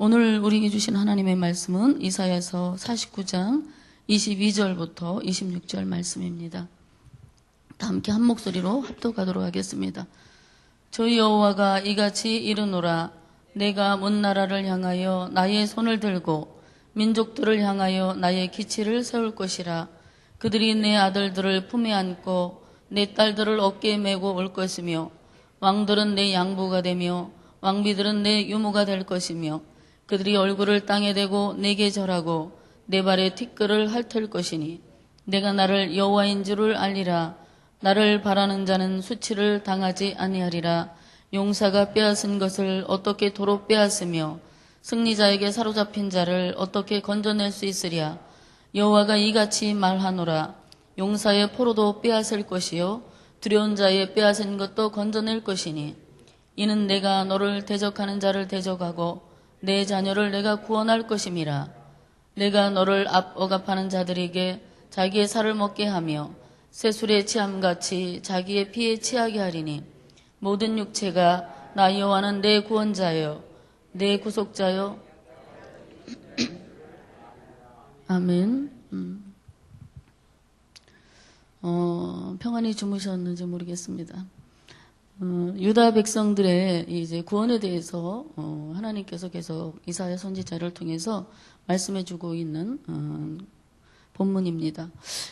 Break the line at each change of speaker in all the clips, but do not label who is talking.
오늘 우리에게 주신 하나님의 말씀은 이사야서 49장 22절부터 26절 말씀입니다. 다 함께 한 목소리로 합독하도록 하겠습니다. 주 여호와가 이같이 이르노라. 내가 문 나라를 향하여 나의 손을 들고 민족들을 향하여 나의 기치를 세울 것이라. 그들이 내 아들들을 품에 안고 내 딸들을 어깨에 메고 올 것이며 왕들은 내 양부가 되며 왕비들은 내 유모가 될 것이며 그들이 얼굴을 땅에 대고 내게 절하고 내 발에 티끌을 핥을 것이니 내가 나를 여호와인 줄을 알리라. 나를 바라는 자는 수치를 당하지 아니하리라. 용사가 빼앗은 것을 어떻게 도로 빼앗으며 승리자에게 사로잡힌 자를 어떻게 건져낼 수 있으랴. 여호와가 이같이 말하노라. 용사의 포로도 빼앗을 것이요 두려운 자의 빼앗은 것도 건져낼 것이니 이는 내가 너를 대적하는 자를 대적하고 내 자녀를 내가 구원할 것임이라. 내가 너를 억압하는 자들에게 자기의 살을 먹게 하며 새술에 취함같이 자기의 피에 취하게 하리니 모든 육체가 나 여호와는 내 구원자여 내 구속자여. 아멘. 평안히 주무셨는지 모르겠습니다. 유다 백성들의 이제 구원에 대해서 하나님께서 계속 이사야 선지자를 통해서 말씀해주고 있는 본문입니다.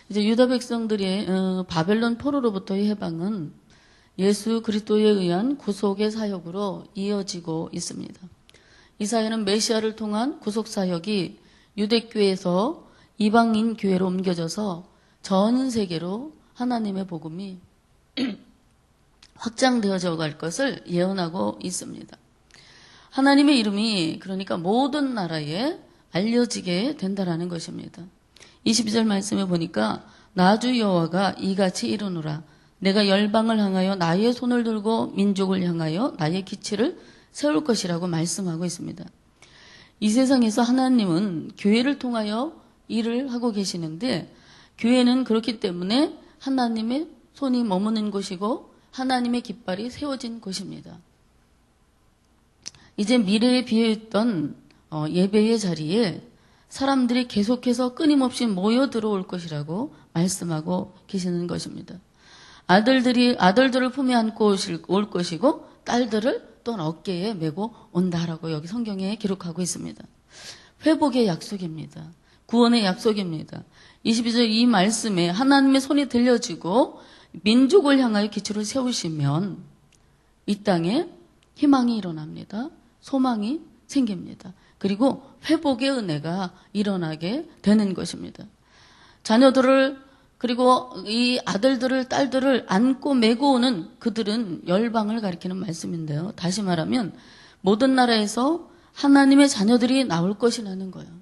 이제 유다 백성들의 바벨론 포로로부터의 해방은 예수 그리스도에 의한 구속의 사역으로 이어지고 있습니다. 이사야는 메시아를 통한 구속 사역이 유대교에서 이방인 교회로 옮겨져서 전 세계로 하나님의 복음이 확장되어져 갈 것을 예언하고 있습니다. 하나님의 이름이 그러니까 모든 나라에 알려지게 된다라는 것입니다. 22절 말씀에 보니까 나 주 여호와가 이같이 이르노라. 내가 열방을 향하여 나의 손을 들고 민족을 향하여 나의 기치를 세울 것이라고 말씀하고 있습니다. 이 세상에서 하나님은 교회를 통하여 일을 하고 계시는데 교회는 그렇기 때문에 하나님의 손이 머무는 곳이고 하나님의 깃발이 세워진 곳입니다. 이제 미래에 비어있던 예배의 자리에 사람들이 계속해서 끊임없이 모여 들어올 것이라고 말씀하고 계시는 것입니다. 아들들을 품에 안고 올 것이고 딸들을 또 어깨에 메고 온다라고 여기 성경에 기록하고 있습니다. 회복의 약속입니다. 구원의 약속입니다. 22절 이 말씀에 하나님의 손이 들려지고 민족을 향하여 기초를 세우시면 이 땅에 희망이 일어납니다. 소망이 생깁니다. 그리고 회복의 은혜가 일어나게 되는 것입니다. 자녀들을 그리고 이 아들들을 딸들을 안고 메고 오는 그들은 열방을 가리키는 말씀인데요. 다시 말하면 모든 나라에서 하나님의 자녀들이 나올 것이라는 거예요.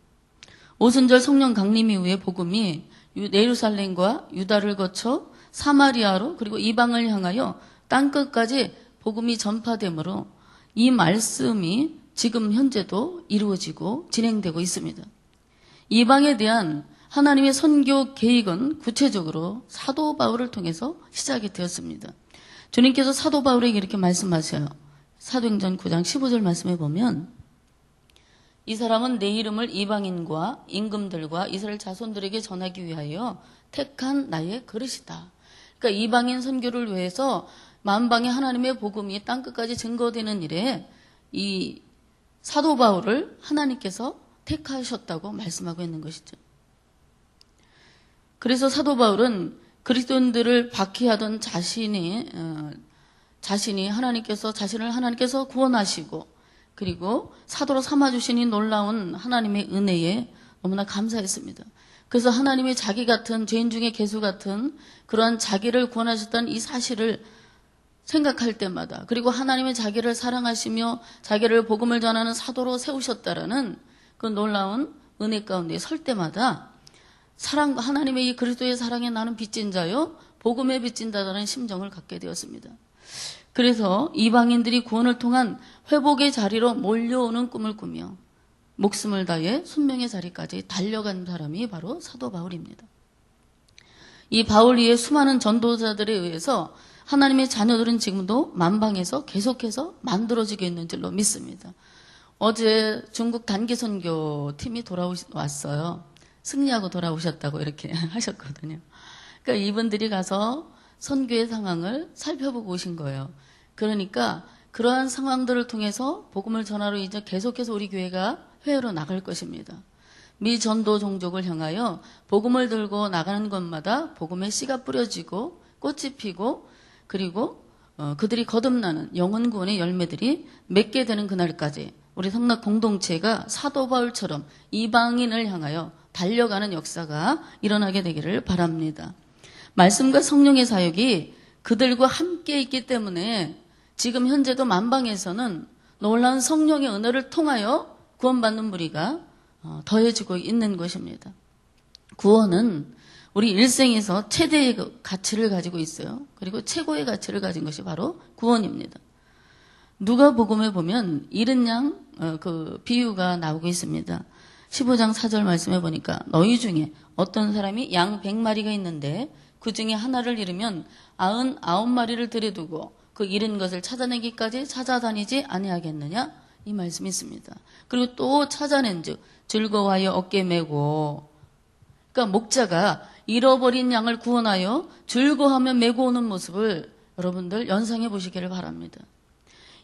오순절 성령 강림 이후에 복음이 예루살렘과 유다를 거쳐 사마리아로 그리고 이방을 향하여 땅끝까지 복음이 전파되므로 이 말씀이 지금 현재도 이루어지고 진행되고 있습니다. 이방에 대한 하나님의 선교 계획은 구체적으로 사도 바울을 통해서 시작이 되었습니다. 주님께서 사도 바울에게 이렇게 말씀하세요. 사도행전 9장 15절 말씀에 보면 이 사람은 내 이름을 이방인과 임금들과 이스라엘 자손들에게 전하기 위하여 택한 나의 그릇이다. 그러니까 이방인 선교를 위해서 만방의 하나님의 복음이 땅끝까지 증거되는 일에 이 사도 바울을 하나님께서 택하셨다고 말씀하고 있는 것이죠. 그래서 사도 바울은 그리스도인들을 박해하던 자신이 자신을 하나님께서 구원하시고 그리고 사도로 삼아주신 이 놀라운 하나님의 은혜에 너무나 감사했습니다. 그래서 하나님이 자기 같은 죄인 중에 괴수 같은 그러한 자기를 구원하셨다는 이 사실을 생각할 때마다 그리고 하나님의 자기를 사랑하시며 자기를 복음을 전하는 사도로 세우셨다라는 그 놀라운 은혜 가운데 설 때마다 하나님의 이 그리스도의 사랑에 나는 빚진 자요 복음에 빚진 자라는 심정을 갖게 되었습니다. 그래서 이방인들이 구원을 통한 회복의 자리로 몰려오는 꿈을 꾸며 목숨을 다해 순명의 자리까지 달려간 사람이 바로 사도 바울입니다. 이 바울 위에 수많은 전도자들에 의해서 하나님의 자녀들은 지금도 만방에서 계속해서 만들어지고 있는 줄로 믿습니다. 어제 중국 단기 선교 팀이 돌아왔어요. 승리하고 돌아오셨다고 이렇게 하셨거든요. 그러니까 이분들이 가서 선교의 상황을 살펴보고 오신 거예요. 그러니까 그러한 상황들을 통해서 복음을 전하러 이제 계속해서 우리 교회가 회회로 나갈 것입니다. 미 전도 종족을 향하여 복음을 들고 나가는 곳마다 복음의 씨가 뿌려지고 꽃이 피고 그리고 그들이 거듭나는 영혼 구원의 열매들이 맺게 되는 그날까지 우리 성락 공동체가 사도 바울처럼 이방인을 향하여 달려가는 역사가 일어나게 되기를 바랍니다. 말씀과 성령의 사역이 그들과 함께 있기 때문에 지금 현재도 만방에서는 놀라운 성령의 은혜를 통하여 구원받는 무리가 더해지고 있는 것입니다. 구원은 우리 일생에서 최대의 가치를 가지고 있어요. 그리고 최고의 가치를 가진 것이 바로 구원입니다. 누가복음에 보면 잃은 양 그 비유가 나오고 있습니다. 15장 4절 말씀해 보니까 너희 중에 어떤 사람이 양 100마리가 있는데 그 중에 하나를 잃으면 99마리를 들여두고 그 잃은 것을 찾아내기까지 찾아다니지 아니하겠느냐? 이 말씀이 있습니다. 그리고 또 찾아낸즉 즐거워하여 어깨 메고, 그러니까 목자가 잃어버린 양을 구원하여 즐거워하며 메고 오는 모습을 여러분들 연상해 보시기를 바랍니다.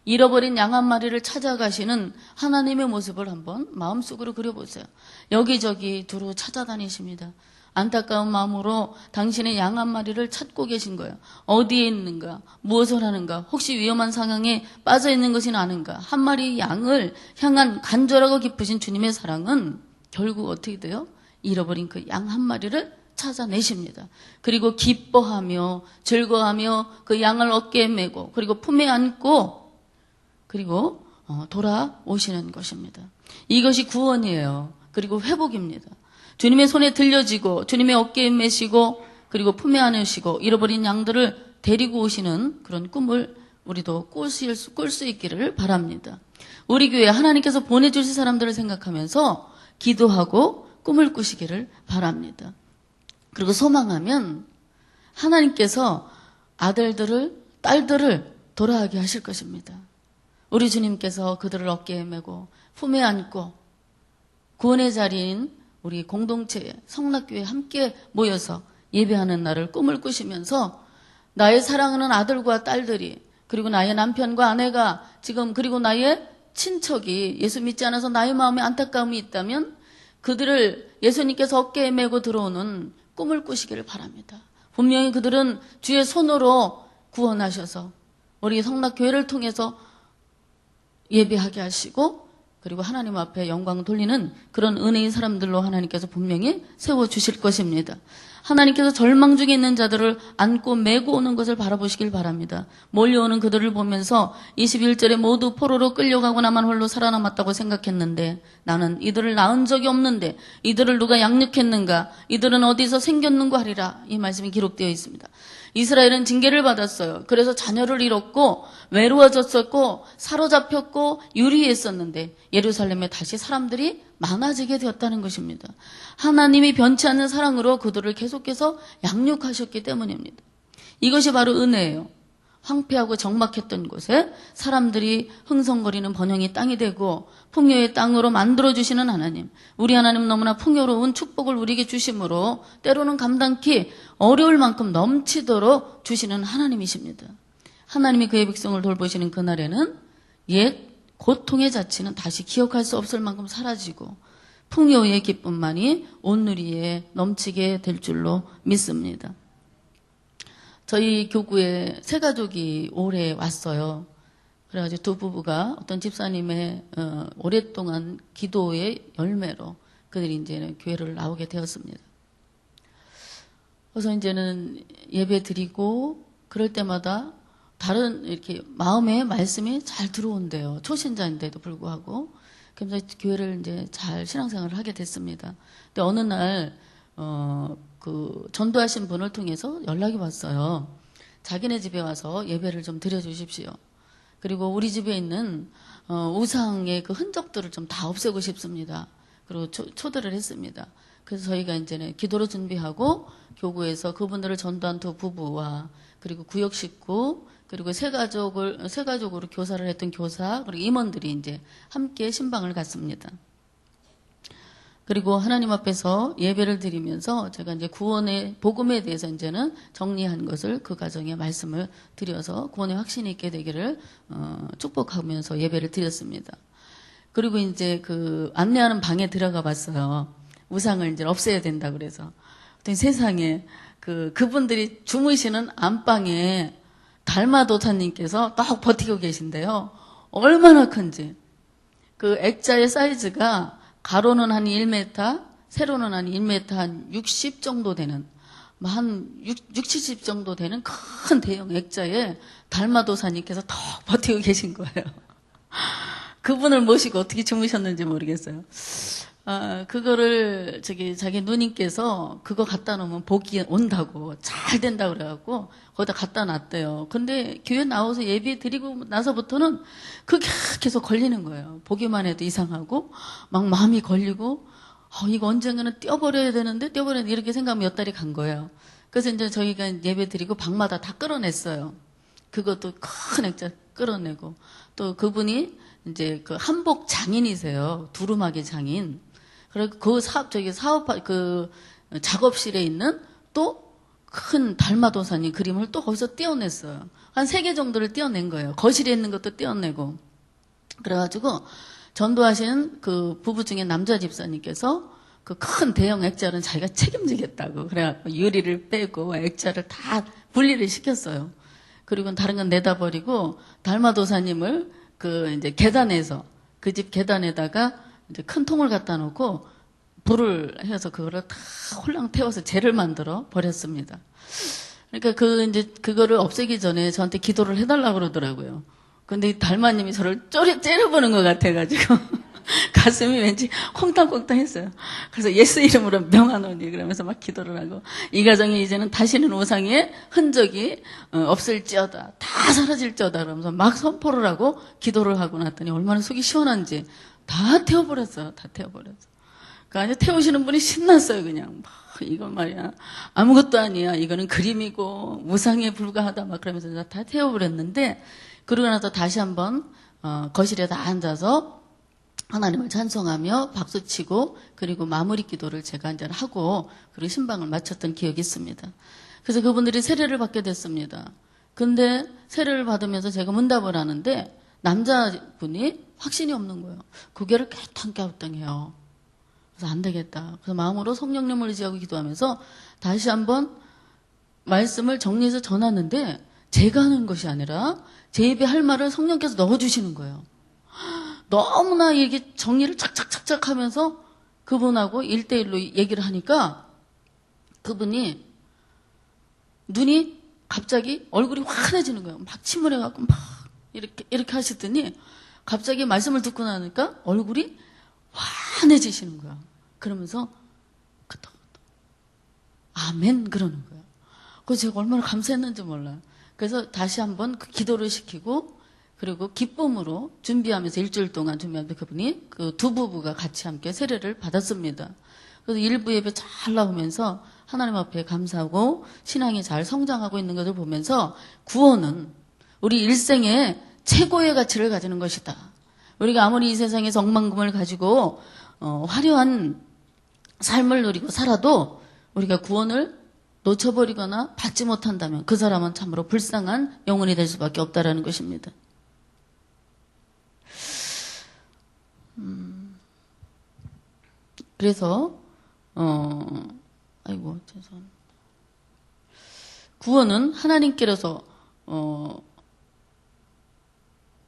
잃어버린 양 한 마리를 찾아가시는 하나님의 모습을 한번 마음속으로 그려보세요. 여기저기 두루 찾아다니십니다. 안타까운 마음으로 당신의 양 한 마리를 찾고 계신 거예요. 어디에 있는가? 무엇을 하는가? 혹시 위험한 상황에 빠져 있는 것이 아는가? 한 마리 양을 향한 간절하고 깊으신 주님의 사랑은 결국 어떻게 돼요? 잃어버린 그 양 한 마리를 찾아내십니다. 그리고 기뻐하며 즐거워하며 그 양을 어깨에 메고 그리고 품에 안고 그리고 돌아오시는 것입니다. 이것이 구원이에요. 그리고 회복입니다. 주님의 손에 들려지고 주님의 어깨에 메시고 그리고 품에 안으시고 잃어버린 양들을 데리고 오시는 그런 꿈을 우리도 꿀 수 있기를 바랍니다. 우리 교회에 하나님께서 보내주실 사람들을 생각하면서 기도하고 꿈을 꾸시기를 바랍니다. 그리고 소망하면 하나님께서 아들들을 딸들을 돌아가게 하실 것입니다. 우리 주님께서 그들을 어깨에 메고 품에 안고 구원의 자리인 우리 공동체 성락교회에 함께 모여서 예배하는 날을 꿈을 꾸시면서 나의 사랑하는 아들과 딸들이 그리고 나의 남편과 아내가 지금 그리고 나의 친척이 예수 믿지 않아서 나의 마음에 안타까움이 있다면 그들을 예수님께서 어깨에 메고 들어오는 꿈을 꾸시기를 바랍니다. 분명히 그들은 주의 손으로 구원하셔서 우리 성락교회를 통해서 예배하게 하시고 그리고 하나님 앞에 영광 돌리는 그런 은혜의 사람들로 하나님께서 분명히 세워주실 것입니다. 하나님께서 절망 중에 있는 자들을 안고 메고 오는 것을 바라보시길 바랍니다. 몰려오는 그들을 보면서 21절에 모두 포로로 끌려가고 나만 홀로 살아남았다고 생각했는데 나는 이들을 낳은 적이 없는데 이들을 누가 양육했는가? 이들은 어디서 생겼는가 하리라. 이 말씀이 기록되어 있습니다. 이스라엘은 징계를 받았어요. 그래서 자녀를 잃었고 외로워졌었고 사로잡혔고 유리했었는데 예루살렘에 다시 사람들이 많아지게 되었다는 것입니다. 하나님이 변치 않는 사랑으로 그들을 계속해서 양육하셨기 때문입니다. 이것이 바로 은혜예요. 황폐하고 적막했던 곳에 사람들이 흥성거리는 번영의 땅이 되고 풍요의 땅으로 만들어주시는 하나님. 우리 하나님 너무나 풍요로운 축복을 우리에게 주심으로 때로는 감당키 어려울 만큼 넘치도록 주시는 하나님이십니다. 하나님이 그의 백성을 돌보시는 그날에는 옛 고통의 자취는 다시 기억할 수 없을 만큼 사라지고 풍요의 기쁨만이 온누리에 넘치게 될 줄로 믿습니다. 저희 교구에 세 가족이 올해 왔어요. 그래가지고 두 부부가 어떤 집사님의 오랫동안 기도의 열매로 그들이 이제는 교회를 나오게 되었습니다. 그래서 이제는 예배 드리고 그럴 때마다 다른 이렇게 마음에 말씀이 잘 들어온대요. 초신자인데도 불구하고. 그래서 교회를 이제 잘 신앙생활을 하게 됐습니다. 근데 어느 날 그 전도하신 분을 통해서 연락이 왔어요. 자기네 집에 와서 예배를 좀 드려주십시오. 그리고 우리 집에 있는 우상의 그 흔적들을 좀 다 없애고 싶습니다. 그리고 초대를 했습니다. 그래서 저희가 이제는 기도로 준비하고 교구에서 그분들을 전도한 두 부부와 그리고 구역 식구 그리고 세 가족으로 교사를 했던 교사, 그리고 임원들이 이제 함께 신방을 갔습니다. 그리고 하나님 앞에서 예배를 드리면서 제가 이제 구원의 복음에 대해서 이제는 정리한 것을 그 가정에 말씀을 드려서 구원의 확신이 있게 되기를 축복하면서 예배를 드렸습니다. 그리고 이제 그 안내하는 방에 들어가 봤어요. 우상을 이제 없애야 된다 그래서. 그랬더니 세상에 그분들이 주무시는 안방에 달마도사님께서 딱 버티고 계신데요. 얼마나 큰지. 그 액자의 사이즈가 가로는 한 1m, 세로는 한 1m 한 60 정도 되는, 한 70 정도 되는 큰 대형 액자에 달마도사님께서 턱 버티고 계신 거예요. 그분을 모시고 어떻게 주무셨는지 모르겠어요. 그거를 자기 누님께서 그거 갖다 놓으면 복이 온다고, 잘 된다고 그래갖고 거기다 갖다 놨대요. 근데 교회 나와서 예배 드리고 나서부터는 그게 계속 걸리는 거예요. 보기만 해도 이상하고 막 마음이 걸리고 이거 언젠가는 떼어버려야 되는데 이렇게 생각하면 몇 달이 간 거예요. 그래서 이제 저희가 예배 드리고 방마다 다 끌어냈어요. 그것도 큰 액자 끌어내고, 또 그분이 이제 그 한복 장인이세요. 두루마기 장인. 그리고 그 그 작업실에 있는 또 큰 달마도사님 그림을 또 거기서 떼어냈어요. 한 3개 정도를 떼어낸 거예요. 거실에 있는 것도 떼어내고. 그래가지고 전도하시는 그 부부 중에 남자 집사님께서 그 큰 대형 액자는 자기가 책임지겠다고. 그래갖고 유리를 빼고 액자를 다 분리를 시켰어요. 그리고 다른 건 내다 버리고 달마도사님을 이제 계단에서, 그 집 계단에다가 이제 큰 통을 갖다 놓고 불을 해서 그거를 다 홀랑 태워서 재를 만들어 버렸습니다. 그러니까 이제 그거를 없애기 전에 저한테 기도를 해달라고 그러더라고요. 근데 이 달마님이 저를 째려보는 것 같아가지고 가슴이 왠지 콩탕콩탕 했어요. 그래서 예수 이름으로 명하노니 그러면서 막 기도를 하고, 이 가정이 이제는 다시는 우상의 흔적이 없을지어다, 다 사라질지어다 그러면서 막 선포를 하고 기도를 하고 났더니 얼마나 속이 시원한지 다 태워버렸어요. 다 태워버렸어요. 그러니까 태우시는 분이 신났어요. 그냥 이건 말이야 아무것도 아니야, 이거는 그림이고 우상에 불과하다 막 그러면서 다 태워버렸는데, 그러고 나서 다시 한번 거실에다 앉아서 하나님을 찬송하며 박수치고, 그리고 마무리 기도를 제가 한잔 하고 그리고 신방을 마쳤던 기억이 있습니다. 그래서 그분들이 세례를 받게 됐습니다. 근데 세례를 받으면서 제가 문답을 하는데 남자분이 확신이 없는 거예요. 고개를 깨탕깨탕해요. 그래서 안 되겠다. 그래서 마음으로 성령님을 의지하고 기도하면서 다시 한번 말씀을 정리해서 전하는데, 제가 하는 것이 아니라 제 입에 할 말을 성령께서 넣어주시는 거예요. 너무나 이게 정리를 착착착착 하면서 그분하고 1대1로 얘기를 하니까 그분이 눈이 갑자기 얼굴이 환해지는 거예요. 막 침울해갖고 막 이렇게 하시더니 갑자기 말씀을 듣고 나니까 얼굴이 환해지시는 거야. 그러면서 아멘 그러는 거야. 그래서 제가 얼마나 감사했는지 몰라요. 그래서 다시 한번 그 기도를 시키고, 그리고 기쁨으로 준비하면서 일주일 동안 준비하면서 그분이 그 두 부부가 같이 함께 세례를 받았습니다. 그래서 일부 예배 잘 나오면서 하나님 앞에 감사하고 신앙이 잘 성장하고 있는 것을 보면서, 구원은 우리 일생의 최고의 가치를 가지는 것이다. 우리가 아무리 이 세상에서 억만금을 가지고 화려한 삶을 누리고 살아도 우리가 구원을 놓쳐버리거나 받지 못한다면 그 사람은 참으로 불쌍한 영혼이 될 수밖에 없다라는 것입니다. 그래서 아이고 죄송합니다. 구원은 하나님께로서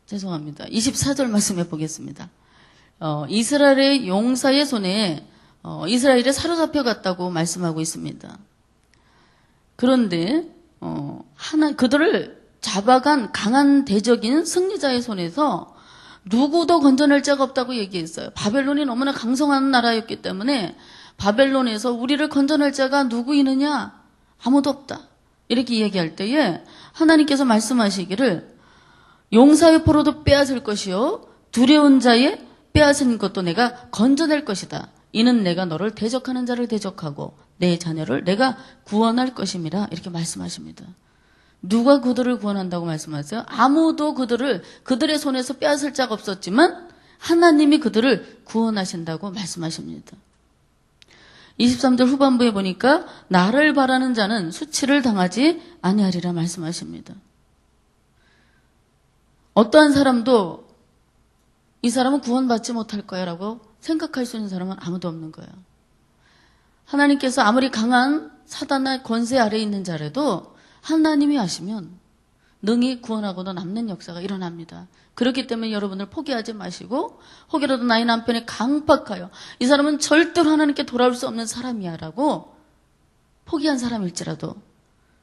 죄송합니다. 24절 말씀해 보겠습니다. 이스라엘의 용사의 손에 이스라엘이 사로잡혀 갔다고 말씀하고 있습니다. 그런데 그들을 잡아간 강한 대적인 승리자의 손에서 누구도 건져낼 자가 없다고 얘기했어요. 바벨론이 너무나 강성한 나라였기 때문에 바벨론에서 우리를 건져낼 자가 누구 있느냐? 아무도 없다. 이렇게 얘기할 때에 하나님께서 말씀하시기를 용사의 포로도 빼앗을 것이요 두려운 자의 빼앗은 것도 내가 건져낼 것이다. 이는 내가 너를 대적하는 자를 대적하고 내 자녀를 내가 구원할 것임이라 이렇게 말씀하십니다. 누가 그들을 구원한다고 말씀하세요? 아무도 그들의 손에서 빼앗을 자가 없었지만 하나님이 그들을 구원하신다고 말씀하십니다. 23절 후반부에 보니까 나를 바라는 자는 수치를 당하지 아니하리라 말씀하십니다. 어떠한 사람도 이 사람은 구원받지 못할 거야 라고 생각할 수 있는 사람은 아무도 없는 거예요. 하나님께서 아무리 강한 사단의 권세 아래에 있는 자라도 하나님이 하시면 능히 구원하고도 남는 역사가 일어납니다. 그렇기 때문에 여러분들 포기하지 마시고 혹여라도 나의 남편이 강박하여 이 사람은 절대로 하나님께 돌아올 수 없는 사람이야 라고 포기한 사람일지라도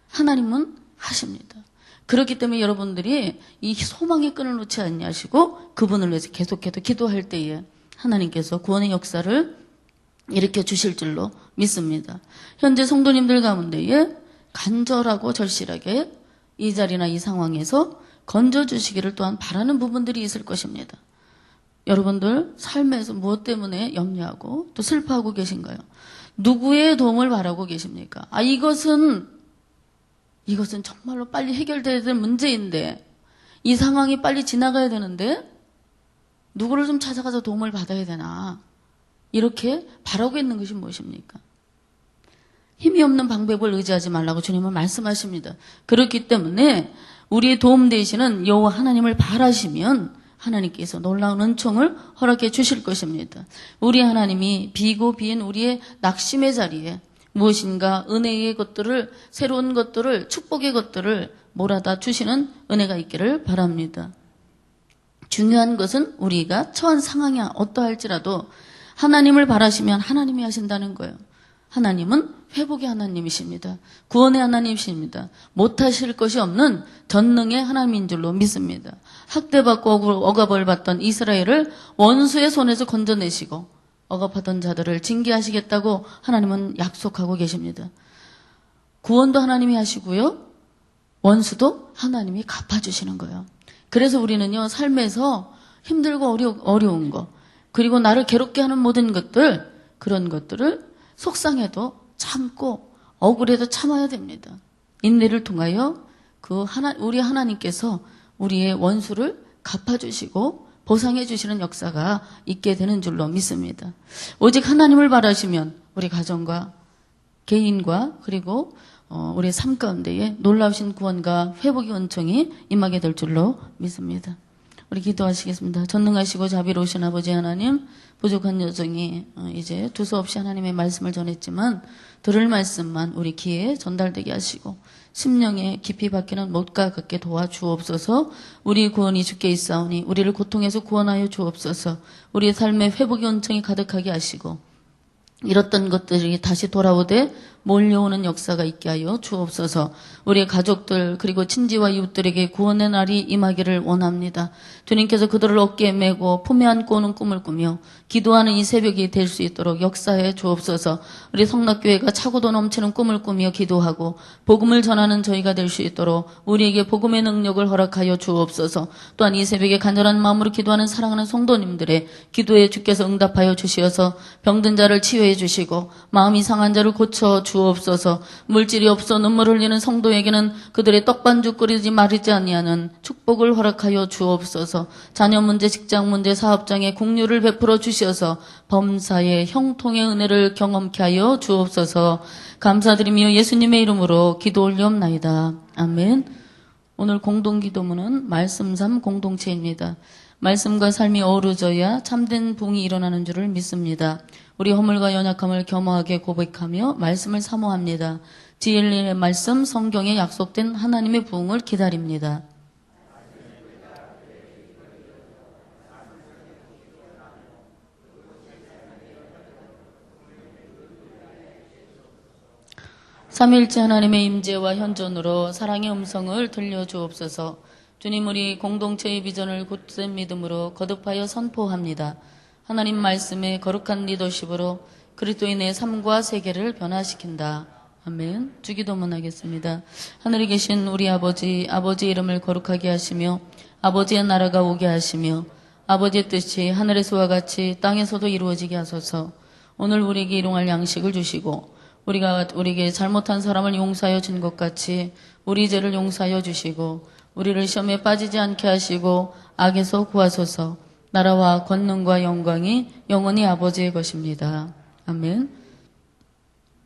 하나님은 하십니다. 그렇기 때문에 여러분들이 이 소망의 끈을 놓지 않냐시고 그분을 위해서 계속해서 기도할 때에 하나님께서 구원의 역사를 일으켜 주실 줄로 믿습니다. 현재 성도님들 가운데에 간절하고 절실하게 이 자리나 이 상황에서 건져주시기를 또한 바라는 부분들이 있을 것입니다. 여러분들 삶에서 무엇 때문에 염려하고 또 슬퍼하고 계신가요? 누구의 도움을 바라고 계십니까? 이것은 정말로 빨리 해결돼야 될 문제인데 이 상황이 빨리 지나가야 되는데 누구를 좀 찾아가서 도움을 받아야 되나 이렇게 바라고 있는 것이 무엇입니까? 힘이 없는 방법을 의지하지 말라고 주님은 말씀하십니다. 그렇기 때문에 우리의 도움 되시는 여호와 하나님을 바라시면 하나님께서 놀라운 은총을 허락해 주실 것입니다. 우리 하나님이 비고 비인 우리의 낙심의 자리에 무엇인가 은혜의 것들을 새로운 것들을 축복의 것들을 몰아다 주시는 은혜가 있기를 바랍니다. 중요한 것은 우리가 처한 상황이 어떠할지라도 하나님을 바라시면 하나님이 하신다는 거예요. 하나님은 회복의 하나님이십니다. 구원의 하나님이십니다. 못하실 것이 없는 전능의 하나님인 줄로 믿습니다. 학대받고 억압을 받던 이스라엘을 원수의 손에서 건져내시고 억압하던 자들을 징계하시겠다고 하나님은 약속하고 계십니다. 구원도 하나님이 하시고요. 원수도 하나님이 갚아주시는 거예요. 그래서 우리는요, 삶에서 힘들고 어려운 거, 그리고 나를 괴롭게 하는 모든 것들, 그런 것들을 속상해도 참고 억울해도 참아야 됩니다. 인내를 통하여 우리 하나님께서 우리의 원수를 갚아주시고 보상해 주시는 역사가 있게 되는 줄로 믿습니다. 오직 하나님을 바라시면 우리 가정과 개인과 그리고 우리 삶 가운데에 놀라우신 구원과 회복의 은총이 임하게 될 줄로 믿습니다. 우리 기도하시겠습니다. 전능하시고 자비로우신 아버지 하나님, 부족한 여정이 이제 두서없이 하나님의 말씀을 전했지만 들을 말씀만 우리 귀에 전달되게 하시고 심령에 깊이 박히는 못과 같게 도와주옵소서. 우리 구원이 주께 있사오니 우리를 고통에서 구원하여 주옵소서. 우리의 삶에 회복의 은총이 가득하게 하시고 잃었던 것들이 다시 돌아오되 몰려오는 역사가 있게 하여 주옵소서. 우리의 가족들 그리고 친지와 이웃들에게 구원의 날이 임하기를 원합니다. 주님께서 그들을 어깨에 메고 품에 안고 오는 꿈을 꾸며 기도하는 이 새벽이 될 수 있도록 역사해 주옵소서. 우리 성락교회가 차고도 넘치는 꿈을 꾸며 기도하고 복음을 전하는 저희가 될 수 있도록 우리에게 복음의 능력을 허락하여 주옵소서. 또한 이 새벽에 간절한 마음으로 기도하는 사랑하는 성도님들의 기도에 주께서 응답하여 주시어서 병든 자를 치유해 주시고 마음이 상한 자를 고쳐 주옵소서. 물질이 없어 눈물 흘리는 성도에게는 그들의 떡반죽 끓이지 마르지 아니하는 축복을 허락하여 주옵소서. 자녀 문제, 직장 문제, 사업장에 공유를 베풀어 주시어서 범사의 형통의 은혜를 경험케 하여 주옵소서. 감사드리며 예수님의 이름으로 기도 올리옵나이다. 아멘. 오늘 공동기도문은 말씀 삶 공동체입니다. 말씀과 삶이 어우러져야 참된 부흥이 일어나는 줄을 믿습니다. 우리 허물과 연약함을 겸허하게 고백하며 말씀을 사모합니다. 진리의 말씀, 성경에 약속된 하나님의 부흥을 기다립니다. 삼위일체 하나님의 임재와 현존으로 사랑의 음성을 들려주옵소서. 주님, 우리 공동체의 비전을 굳센 믿음으로 거듭하여 선포합니다. 하나님 말씀의 거룩한 리더십으로 그리스도인의 삶과 세계를 변화시킨다. 아멘. 주기도문 하겠습니다. 하늘에 계신 우리 아버지, 아버지의 이름을 거룩하게 하시며 아버지의 나라가 오게 하시며 아버지의 뜻이 하늘에서와 같이 땅에서도 이루어지게 하소서. 오늘 우리에게 일용할 양식을 주시고 우리가 우리에게 잘못한 사람을 용서하여 준 것 같이 우리 죄를 용서하여 주시고 우리를 시험에 빠지지 않게 하시고 악에서 구하소서. 나라와 권능과 영광이 영원히 아버지의 것입니다. 아멘.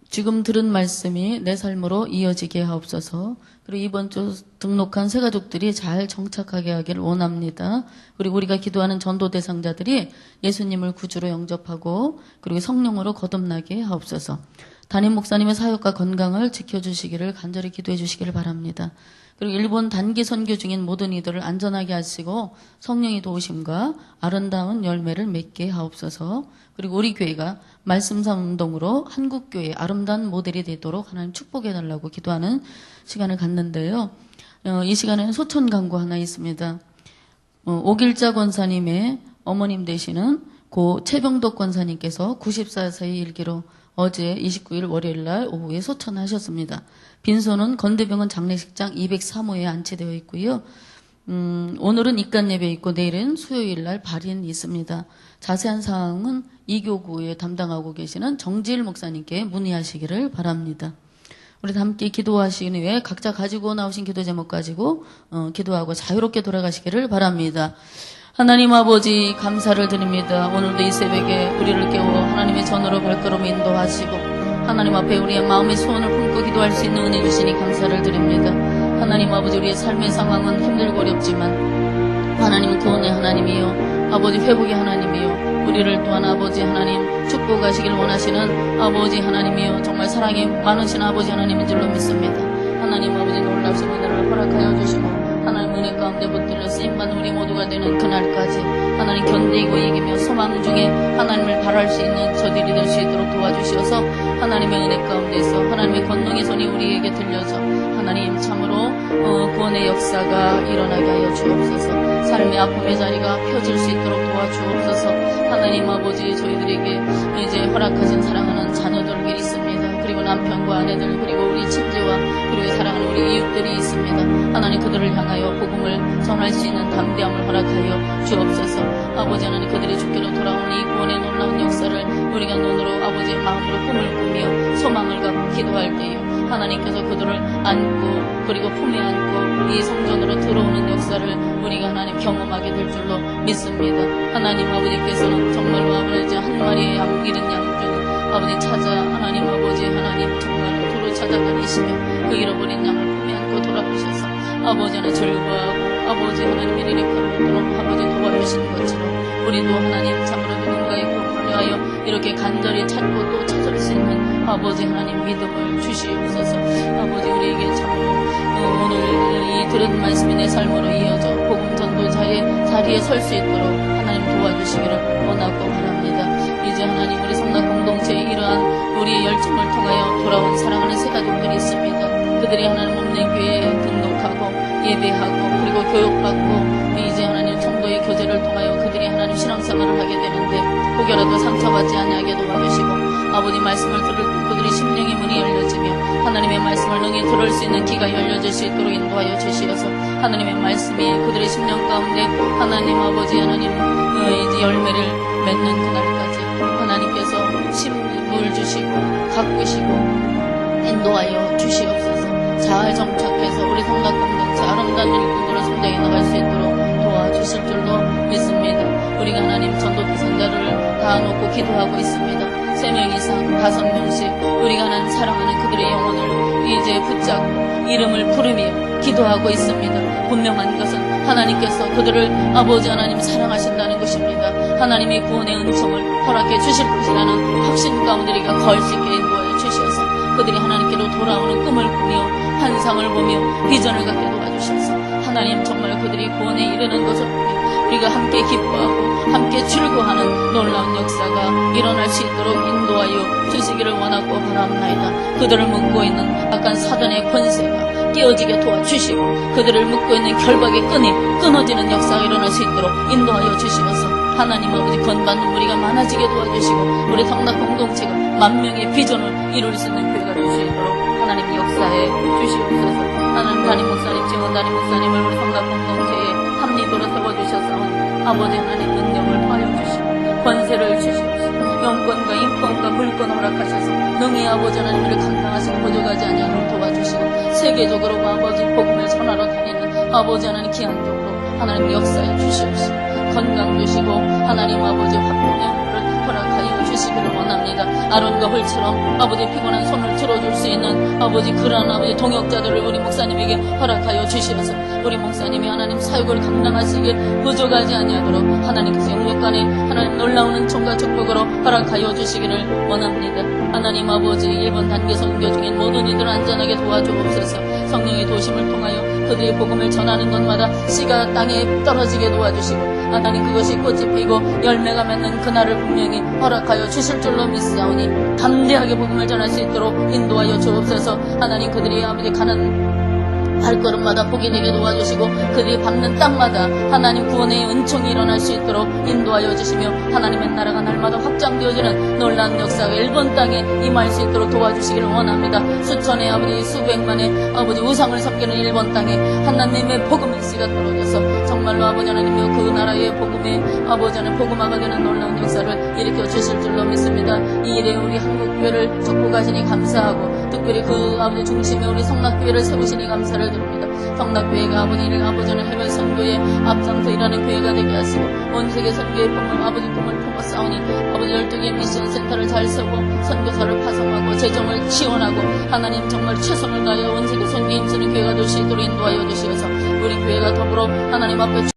지금 들은 말씀이 내 삶으로 이어지게 하옵소서. 그리고 이번 주 등록한 새가족들이 잘 정착하게 하기를 원합니다. 그리고 우리가 기도하는 전도 대상자들이 예수님을 구주로 영접하고 그리고 성령으로 거듭나게 하옵소서. 담임 목사님의 사역과 건강을 지켜주시기를 간절히 기도해 주시기를 바랍니다. 그리고 일본 단기 선교 중인 모든 이들을 안전하게 하시고 성령의 도우심과 아름다운 열매를 맺게 하옵소서. 그리고 우리 교회가 말씀상 운동으로 한국교회의 아름다운 모델이 되도록 하나님 축복해 달라고 기도하는 시간을 갖는데요. 이 시간에는 소천 강구 하나 있습니다. 오길자 권사님의 어머님 되시는 고 최병덕 권사님께서 94세의 일기로 어제 29일 월요일날 오후에 소천하셨습니다. 빈소는 건대병원 장례식장 203호에 안치되어 있고요. 오늘은 입간 예배 있고 내일은 수요일날 발인이 있습니다. 자세한 사항은 이교구에 담당하고 계시는 정지일 목사님께 문의하시기를 바랍니다. 우리 함께 기도하신 후에 각자 가지고 나오신 기도 제목 가지고 기도하고 자유롭게 돌아가시기를 바랍니다. 하나님 아버지 감사를 드립니다. 오늘도 이 새벽에 우리를 깨워 하나님의 전으로 발걸음 인도하시고 하나님 앞에 우리의 마음의 소원을 품고 기도할 수 있는 은혜 주시니 감사를 드립니다. 하나님 아버지 우리의 삶의 상황은 힘들고 어렵지만 하나님은 구원의 하나님이요 아버지 회복의 하나님이요 우리를 또한 아버지 하나님 축복하시길 원하시는 아버지 하나님이요 정말 사랑이 많으신 아버지 하나님인 줄로 믿습니다. 하나님 아버지 놀랍신 은혜를 허락하여 주시고 하나님 은혜 가운데 붙들려 쓰임받는 우리 모두가 되는 그날까지 하나님 견디고 이기며 소망 중에 하나님을 바랄 수 있는 저들이 될 수 있도록 도와주셔서 하나님의 은혜 가운데서 하나님의 권능의 손이 우리에게 들려져 하나님 참으로 구원의 역사가 일어나게 하여 주옵소서. 삶의 아픔의 자리가 펴질 수 있도록 도와주옵소서. 하나님 아버지 저희들에게 이제 허락하신 사랑하는 자녀들이 있습니다. 그리고 남편과 아내들 그리고 우리 친지와 그리고 사랑하는 우리 이웃들이 있습니다. 하나님 그들을 향하여 복음을 전할 수 있는 담대함을 허락하여 주옵소서. 아버지 하나님 그들이 주께로 돌아오는 이 구원의 놀라운 역사를 우리가 눈으로 아버지의 마음으로 꿈을 꾸며 소망을 갖고 기도할 때에 하나님께서 그들을 안고 그리고 품에 안고 이 성전으로 들어오는 역사를 우리가 하나님 경험하게 될 줄로 믿습니다. 하나님 아버지께서는 정말로 아버지 한 마리의 양 잃은 양 중 아버지 찾아 하나님 아버지 하나님 정말 도로 찾아다니시며 그 잃어버린 양을 품에 안고 돌아오셔서 아버지 하나 절구하고 아버지 하나님의 일이카로 아버지 도와주시는 것처럼 우리도 하나님 참으로 누군가의 구원을 위하여 이렇게 간절히 찾고 또 찾을 수 있는 아버지 하나님 믿음을 주시옵소서. 아버지 우리에게 참으로 오늘 이 들은 말씀이 내 삶으로 이어져 복음 전도자의 자리에 설 수 있도록 하나님 도와주시기를 원하고 바랍니다. 이제 하나님 우리 성당 공동체의 이러한 우리의 열정을 통하여 돌아온 사랑하는 새가족들이 있습니다. 그들이 하나님 없는 교회에 등록하고 예배하고 그리고 교육받고 이제 하나님 성도의 교제를 통하여 그들이 하나님 신앙생활을 하게 되는데 혹여라도 상처받지 아니하게 도와주시고 아버지 말씀을 들을 그들의 심령의 문이 열려지며 하나님의 말씀을 능히 들을 수 있는 귀가 열려질 수 있도록 인도하여 주시어서 하나님의 말씀이 그들의 심령 가운데 하나님 아버지 하나님 이제 열매를 맺는 그날까지 하나님께서 심을 주시고 가꾸시고 인도하여 주시옵소서. 잘 정착해서 우리 성당 공동체 아름다운 일꾼으로 성장해 나갈 수 있도록 도와주실 줄로 믿습니다. 우리가 하나님 전도 대상자를 다 놓고 기도하고 있습니다. 3명 이상 5명씩 우리가 하나님 사랑하는 그들의 영혼을 이제 붙잡고 이름을 부르며 기도하고 있습니다. 분명한 것은 하나님께서 그들을 아버지 하나님 사랑하신다는 것입니다. 하나님의 구원의 은총을 허락해 주실 것이라는 확신 가운데 우리가 거할 수 있게 인도하여 주셔서 그들이 하나님께로 돌아오는 꿈을 꾸며 환상을 보며 비전을 갖게 도와주셔서 하나님 정말 그들이 구원에 이르는 것을 보며 우리가 함께 기뻐하고 함께 즐거워하는 놀라운 역사가 일어날 수 있도록 인도하여 주시기를 원하고 바랍니다. 그들을 묶고 있는 악한 사단의 권세가 깨어지게 도와주시고 그들을 묶고 있는 결박의 끈이 끊어지는 역사가 일어날 수 있도록 인도하여 주시어서 하나님 아버지 건받는 우리가 많아지게 도와주시고 우리 성당 공동체가 10,000명의 비전을 이룰 수 있는 교회가 될 수 있도록 하나님 역사해 주시옵소서. 하나님 담임 목사님, 지원 담임 목사님을 우리 성당 공동체에 합리도로 세워주셔서 아버지 하나님 능력을 더하여 주시고 권세를 주시옵소서. 영권과 인권과 물권 허락하셔서 능히 아버지 하나님을 감당하시고 보조가지 아니하도록 도와주시고 세계적으로 아버지 복음을 전하러 다니는 아버지 하나님 기한적으로 하나님 역사해 주시옵시고 건강 주시고 하나님 아버지 화평의 은혜를 허락하여 주시기를 원합니다. 아론과 홀처럼 아버지 피곤한 손을 들어줄 수 있는 아버지 그러한 아버지 동역자들을 우리 목사님에게 허락하여 주시어서 우리 목사님이 하나님 사역을 감당하시길 부족하지 아니하도록 하나님께서 영육간에 하나님 놀라운 은총과 축복으로 허락하여 주시기를 원합니다. 하나님 아버지 일본 단계 선교 중인 모든 이들 안전하게 도와주옵소서. 성령의 도심을 통하여 그들의 복음을 전하는 것마다 씨가 땅에 떨어지게 도와주시고 하나님 그것이 꽃이 피고 열매가 맺는 그날을 분명히 허락하여 주실 줄로 믿사오니 담대하게 복음을 전할 수 있도록 인도하여 주옵소서. 하나님 그들이 아버지 가는 발걸음마다 복이 되게 도와주시고 그들이 밟는 땅마다 하나님 구원의 은총이 일어날 수 있도록 인도하여 주시며 하나님의 나라가 날마다 확장되어지는 놀라운 역사가 일본 땅에 임할 수 있도록 도와주시기를 원합니다. 수천의 아버지 수백만의 아버지 우상을 섬기는 일본 땅에 하나님의 복음의 씨가 떨어져서 정말로 아버지 하나님이여 그 나라의 복음의 아버지 하나님 복음화가 되는 놀라운 역사를 일으켜 주실 줄로 믿습니다. 이 일에 우리 한국교회를 축복하시니 감사하고 특별히 그 아버지 중심에 우리 성락교회를 세우시니 감사를 드립니다. 성락교회가 아버지를 아버지 하나님 해외 선교에 앞장서 일하는 교회가 되게 하시고 온 세계 선교의 꿈을 아버지 꿈을 품어 싸우니 아버지 12개 미션 센터를 잘 세우고 선교사를 파송하고 재정을 지원하고 하나님 정말 최선을 다하여 온 세계 선교에 힘쓰는 교회가 될 수 있도록 인도하여 주시어서 우리 교회가 더불어 하나님 앞에